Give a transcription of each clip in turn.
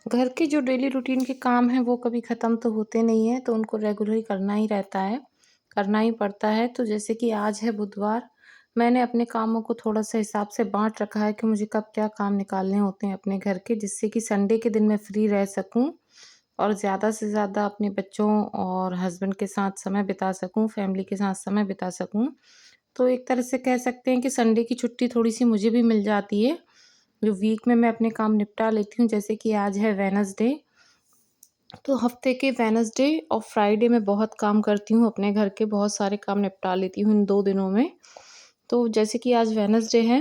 घर के जो डेली रूटीन के काम हैं वो कभी ख़त्म तो होते नहीं हैं, तो उनको रेगुलर ही करना ही रहता है, करना ही पड़ता है। तो जैसे कि आज है बुधवार, मैंने अपने कामों को थोड़ा-सा हिसाब से बाँट रखा है कि मुझे कब क्या काम निकालने होते हैं अपने घर के, जिससे कि संडे के दिन मैं फ्री रह सकूँ और ज़्यादा से ज़्यादा अपने बच्चों और हस्बैंड के साथ समय बिता सकूँ, फैमिली के साथ समय बिता सकूँ। तो एक तरह से कह सकते हैं कि संडे की छुट्टी थोड़ी-सी मुझे भी मिल जाती है, जो वीक में मैं अपने काम निपटा लेती हूँ। जैसे कि आज है वेडनेसडे, तो हफ्ते के वेडनेसडे और फ्राइडे में बहुत काम करती हूँ, अपने घर के बहुत सारे काम निपटा लेती हूँ इन 2 दिनों में। तो जैसे कि आज वेडनेसडे है,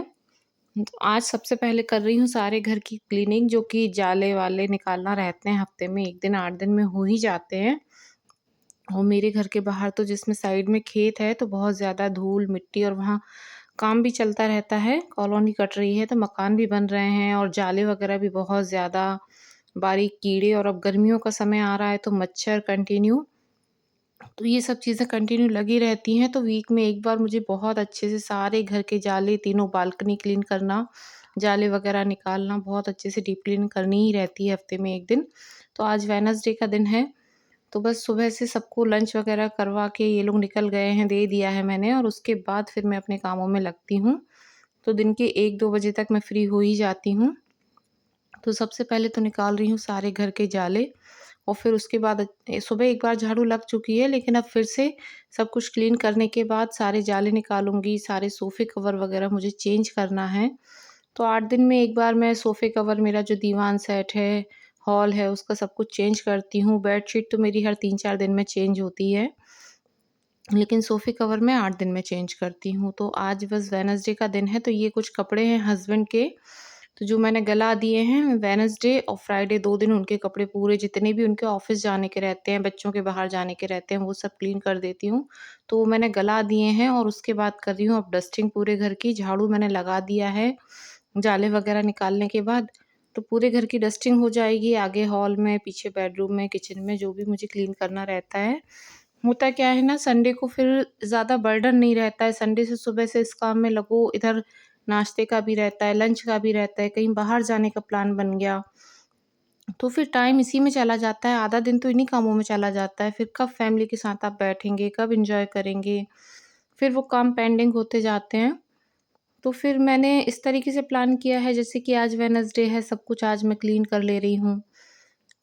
तो आज सबसे पहले कर रही हूँ सारे घर की क्लीनिंग, जो कि जाले-वाले निकालना रहते हैं हफ्ते में 1 दिन, 8 दिन में हो ही जाते हैं। और मेरे घर के बाहर तो जिसमें साइड में खेत है, तो बहुत ज़्यादा धूल, मिट्टी और वहाँ काम भी चलता रहता है। कॉलोनी कट रही है, तो मकान भी बन रहे हैं और जाले वगैरह भी बहुत ज़्यादा, बारीक कीड़े, और अब गर्मियों का समय आ रहा है तो मच्छर कंटिन्यू। तो ये सब चीज़ें कंटिन्यू लगी रहती हैं, तो वीक में एक बार मुझे बहुत अच्छे से सारे घर के जाले, तीनों बालकनी क्लीन करना, जाले वगैरह निकालना, बहुत अच्छे से डीप क्लीन करनी ही रहती है हफ्ते में 1 दिन। तो आज वेडनेसडे का दिन है, तो बस सुबह से सबको लंच वगैरह करवा के ये लोग निकल गए हैं, दे दिया है मैंने, और उसके बाद फिर मैं अपने कामों में लगती हूँ। तो दिन के 1-2 बजे तक मैं फ्री हो ही जाती हूँ। तो सबसे पहले तो निकाल रही हूँ सारे घर के जाले, और फिर उसके बाद सुबह एक बार झाड़ू लग चुकी है, लेकिन अब फिर से सब कुछ क्लीन करने के बाद सारे जाले निकालूँगी, सारे सोफ़े कवर वगैरह मुझे चेंज करना है। तो 8 दिन में एक बार मैं सोफ़े कवर, मेरा जो दीवान सेट है, हॉल है, उसका सब कुछ चेंज करती हूँ। बेडशीट तो मेरी हर 3-4 दिन में चेंज होती है, लेकिन सोफ़े कवर मैं 8 दिन में चेंज करती हूँ। तो आज बस वेडनेसडे का दिन है, तो ये कुछ कपड़े हैं हस्बैंड के, तो जो मैंने गला दिए हैं, वेडनेसडे और फ्राइडे 2 दिन उनके कपड़े पूरे, जितने भी उनके ऑफ़िस जाने के रहते हैं, बच्चों के बाहर जाने के रहते हैं, वो सब क्लीन कर देती हूँ। तो वो मैंने गला दिए हैं, और उसके बाद कर रही हूँ अब डस्टिंग पूरे घर की। झाड़ू मैंने लगा दिया है, जाले वगैरह निकालने के बाद, तो पूरे घर की डस्टिंग हो जाएगी, आगे हॉल में, पीछे बेडरूम में, किचन में, जो भी मुझे क्लीन करना रहता है। होता क्या है ना, संडे को फिर ज़्यादा बर्डन नहीं रहता है, संडे से सुबह से इस काम में लगो, इधर नाश्ते का भी रहता है, लंच का भी रहता है, कहीं बाहर जाने का प्लान बन गया, तो फिर टाइम इसी में चला जाता है, आधा दिन तो इन्हीं कामों में चला जाता है। फिर कब फैमिली के साथ आप बैठेंगे, कब एन्जॉय करेंगे, फिर वो काम पेंडिंग होते जाते हैं। तो फिर मैंने इस तरीके से प्लान किया है, जैसे कि आज वेडनेसडे है, सब कुछ आज मैं क्लीन कर ले रही हूँ।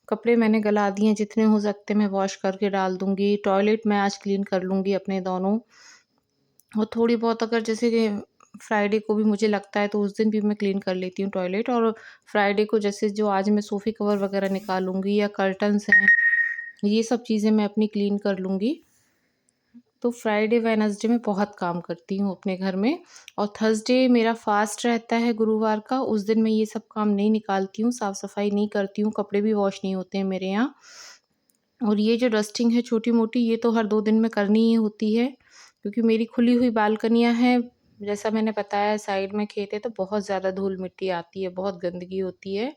कपड़े मैंने गला दिए हैं, जितने हो सकते मैं वॉश करके डाल दूँगी। टॉयलेट मैं आज क्लीन कर लूँगी अपने दोनों, और थोड़ी बहुत अगर जैसे कि फ्राइडे को भी मुझे लगता है, तो उस दिन भी मैं क्लीन कर लेती हूँ टॉयलेट, और फ्राइडे को जैसे जो आज मैं सोफ़े कवर वगैरह निकालूँगी या कर्टन्स हैं, ये सब चीज़ें मैं अपनी क्लीन कर लूँगी। तो फ्राइडे, वेडनेसडे में बहुत काम करती हूँ अपने घर में, और थर्सडे मेरा फ़ास्ट रहता है गुरुवार का, उस दिन मैं ये सब काम नहीं निकालती हूँ, साफ़-सफ़ाई नहीं करती हूँ, कपड़े भी वॉश नहीं होते हैं मेरे यहाँ। और ये जो डस्टिंग है छोटी-मोटी, ये तो हर 2 दिन में करनी ही होती है, क्योंकि मेरी खुली हुई बालकनियाँ हैं, जैसा मैंने बताया साइड में खेत है, तो बहुत ज़्यादा धूल-मिट्टी आती है, बहुत गंदगी होती है,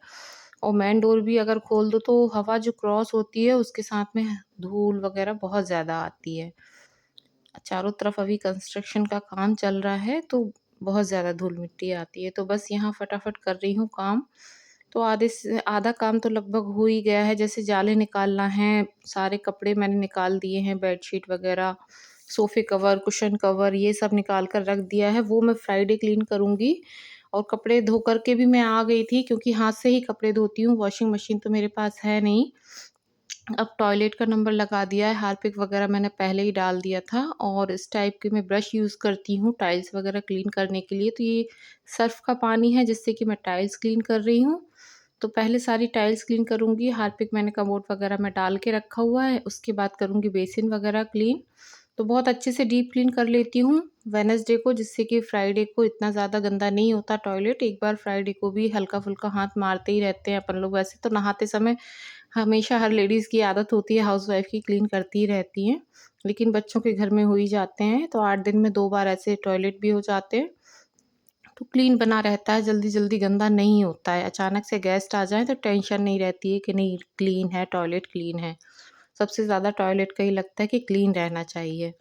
और मेन डोर भी अगर खोल दो तो हवा जो क्रॉस होती है, उसके साथ में धूल वगैरह बहुत ज़्यादा आती है। चारों तरफ अभी कंस्ट्रक्शन का काम चल रहा है, तो बहुत ज़्यादा धूल-मिट्टी आती है, तो बस यहाँ फटाफट कर रही हूँ काम। तो आधे से आधा काम तो लगभग हो ही गया है, जैसे जाले निकालना है, सारे कपड़े मैंने निकाल दिए हैं, बेडशीट वगैरह, सोफ़े कवर, कुशन कवर, ये सब निकाल कर रख दिया है, वो मैं फ्राइडे क्लीन करूँगी। और कपड़े धो कर के भी मैं आ गई थी, क्योंकि हाथ से ही कपड़े धोती हूँ, वॉशिंग मशीन तो मेरे पास है नहीं। अब टॉयलेट का नंबर लगा दिया है, हार्पिक वगैरह मैंने पहले ही डाल दिया था, और इस टाइप के मैं ब्रश यूज़ करती हूँ टाइल्स वगैरह क्लीन करने के लिए। तो ये सर्फ़ का पानी है, जिससे कि मैं टाइल्स क्लीन कर रही हूँ। तो पहले सारी टाइल्स क्लीन करूँगी, हार्पिक मैंने कमोड वगैरह में डाल के रखा हुआ है, उसके बाद करूँगी बेसिन वगैरह क्लीन। तो बहुत अच्छे से डीप क्लीन कर लेती हूँ वेडनेसडे को, जिससे कि फ्राइडे को इतना ज़्यादा गंदा नहीं होता टॉयलेट। एक बार फ्राइडे को भी हल्का-फुल्का हाथ मारते ही रहते हैं अपन लोग, वैसे तो नहाते समय हमेशा हर लेडीज़ की आदत होती है, हाउसवाइफ़ की, क्लीन करती ही रहती हैं। लेकिन बच्चों के घर में हो ही जाते हैं, तो 8 दिन में 2 बार ऐसे टॉयलेट भी हो जाते हैं। तो क्लीन बना रहता है, जल्दी-जल्दी गंदा नहीं होता है। अचानक से गेस्ट आ जाएँ तो टेंशन नहीं रहती है कि नहीं क्लीन है, टॉयलेट क्लीन है। सबसे ज़्यादा टॉयलेट का ही लगता है कि क्लीन रहना चाहिए।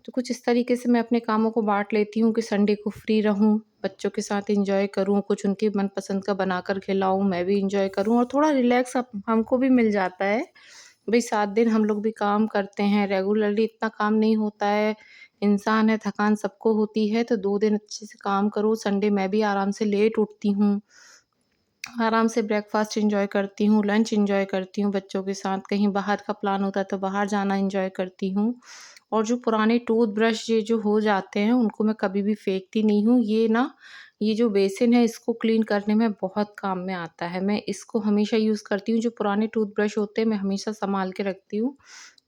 तो कुछ इस तरीके से मैं अपने कामों को बाँट लेती हूँ कि संडे को फ्री रहूँ, बच्चों के साथ एन्जॉय करूँ, कुछ उनके मनपसंद का बनाकर खिलाऊँ, मैं भी एन्जॉय करूँ और थोड़ा रिलैक्स अप हमको भी मिल जाता है। भई 7 दिन हम लोग भी काम करते हैं, रेगुलरली इतना काम नहीं होता है, इंसान है, थकान सबको होती है, तो 2 दिन अच्छे से काम करो, संडे मैं भी आराम से लेट उठती हूँ। आराम से ब्रेकफ़ास्ट एन्जॉय करती हूँ, लंच एन्जॉय करती हूँ बच्चों के साथ, कहीं बाहर का प्लान होता है तो बाहर जाना एन्जॉय करती हूँ। और जो पुराने टूथब्रश ये जो हो जाते हैं, उनको मैं कभी भी फेंकती नहीं हूँ। ये जो बेसिन है इसको क्लीन करने में बहुत काम में आता है। मैं इसको हमेशा यूज़ करती हूँ, जो पुराने टूथब्रश होते हैं मैं हमेशा सँभाल के रखती हूँ।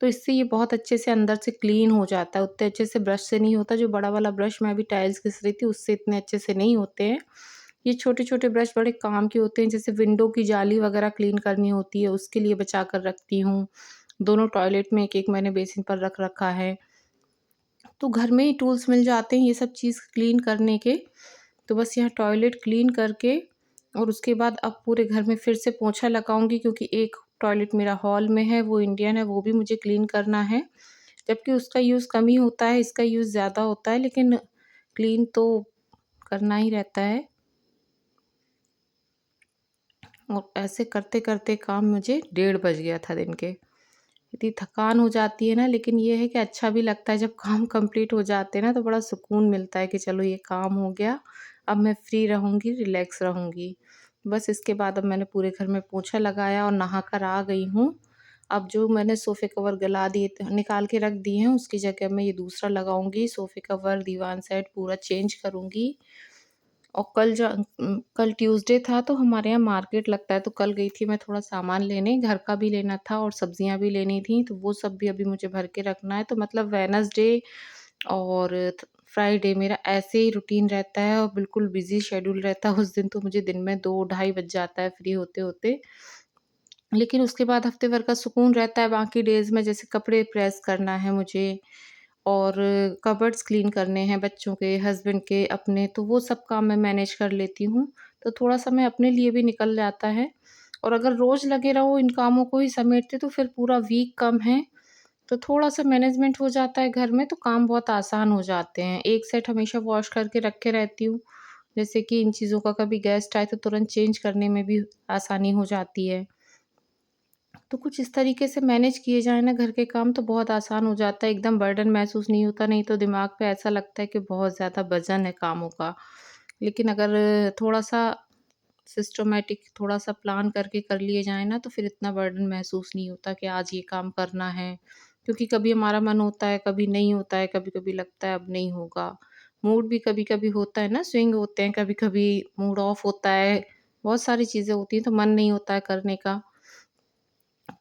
तो इससे ये बहुत अच्छे से अंदर से क्लीन हो जाता है, उतने अच्छे से ब्रश से नहीं होता, जो बड़ा वाला ब्रश मैं अभी टाइल्स घिस रही थी उससे इतने अच्छे से नहीं होते हैं। ये छोटे-छोटे ब्रश बड़े काम के होते हैं, जैसे विंडो की जाली वगैरह क्लीन करनी होती है, उसके लिए बचा कर रखती हूँ। दोनों टॉयलेट में एक-एक मैंने बेसिन पर रख रखा है। तो घर में ही टूल्स मिल जाते हैं ये सब चीज़ क्लीन करने के। तो बस यहाँ टॉयलेट क्लीन करके और उसके बाद अब पूरे घर में फिर से पोंछा लगाऊँगी, क्योंकि एक टॉयलेट मेरा हॉल में है, वो इंडियन है, वो भी मुझे क्लीन करना है। जबकि उसका यूज़ कम ही होता है, इसका यूज़ ज़्यादा होता है, लेकिन क्लीन तो करना ही रहता है। और ऐसे करते-करते काम मुझे 1:30 बज गया था दिन के। इतनी थकान हो जाती है ना, लेकिन ये है कि अच्छा भी लगता है जब काम कंप्लीट हो जाते हैं ना, तो बड़ा सुकून मिलता है कि चलो ये काम हो गया, अब मैं फ्री रहूँगी, रिलैक्स रहूँगी। बस इसके बाद अब मैंने पूरे घर में पोछा लगाया और नहाकर आ गई हूँ। अब जो मैंने सोफ़े कवर गला दिए थ निकाल के रख दिए हैं, उसकी जगह मैं ये दूसरा लगाऊँगी, सोफ़े कवर, दीवान सेट पूरा चेंज करूँगी। और कल ट्यूसडे था तो हमारे यहाँ मार्केट लगता है, तो कल गई थी मैं थोड़ा सामान लेने, घर का भी लेना था और सब्जियाँ भी लेनी थी, तो वो सब भी अभी मुझे भर के रखना है। तो मतलब वेडनेसडे और फ्राइडे मेरा ऐसे ही रूटीन रहता है और बिल्कुल बिज़ी शेड्यूल रहता है। उस दिन तो मुझे दिन में 2 ढाई बज जाता है फ्री होते-होते। लेकिन उसके बाद हफ्ते भर का सुकून रहता है बाकी डेज़ में, जैसे कपड़े प्रेस करना है मुझे और कबर्ड्स क्लीन करने हैं बच्चों के, हस्बैंड के, अपने, तो वो सब काम मैं मैनेज कर लेती हूँ। तो थोड़ा समय अपने लिए भी निकल जाता है और अगर रोज़ लगे रहो इन कामों को ही समेटते तो फिर पूरा वीक कम है, तो थोड़ा-सा मैनेजमेंट हो जाता है घर में, तो काम बहुत आसान हो जाते हैं। एक सेट हमेशा वॉश करके रखे रहती हूँ, जैसे कि इन चीज़ों का कभी गेस्ट आए तो तुरंत चेंज करने में भी आसानी हो जाती है। तो कुछ इस तरीके से मैनेज किए जाएँ ना घर के काम, तो बहुत आसान हो जाता है, एकदम बर्डन महसूस नहीं होता, नहीं तो दिमाग पे ऐसा लगता है कि बहुत ज़्यादा वज़न है कामों का। लेकिन अगर थोड़ा-सा सिस्टमैटिक, थोड़ा-सा प्लान करके कर लिए जाएँ ना, तो फिर इतना बर्डन महसूस नहीं होता कि आज ये काम करना है। क्योंकि कभी हमारा मन होता है, कभी नहीं होता है, कभी-कभी लगता है अब नहीं होगा। मूड भी कभी-कभी होता है ना, स्विंग होते हैं, कभी-कभी मूड ऑफ होता है, बहुत सारी चीज़ें होती हैं, तो मन नहीं होता है करने का।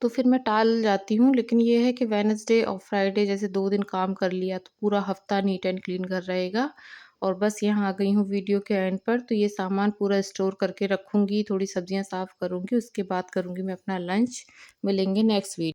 तो फिर मैं टाल जाती हूँ, लेकिन ये है कि वेडनेसडे और फ्राइडे जैसे 2 दिन काम कर लिया तो पूरा हफ्ता नीट एंड क्लीन घर रहेगा। और बस यहाँ आ गई हूँ वीडियो के एंड पर, तो ये सामान पूरा स्टोर करके रखूँगी, थोड़ी सब्जियाँ साफ़ करूँगी, उसके बाद करूँगी मैं अपना लंच। मिलेंगे नेक्स्ट वीक।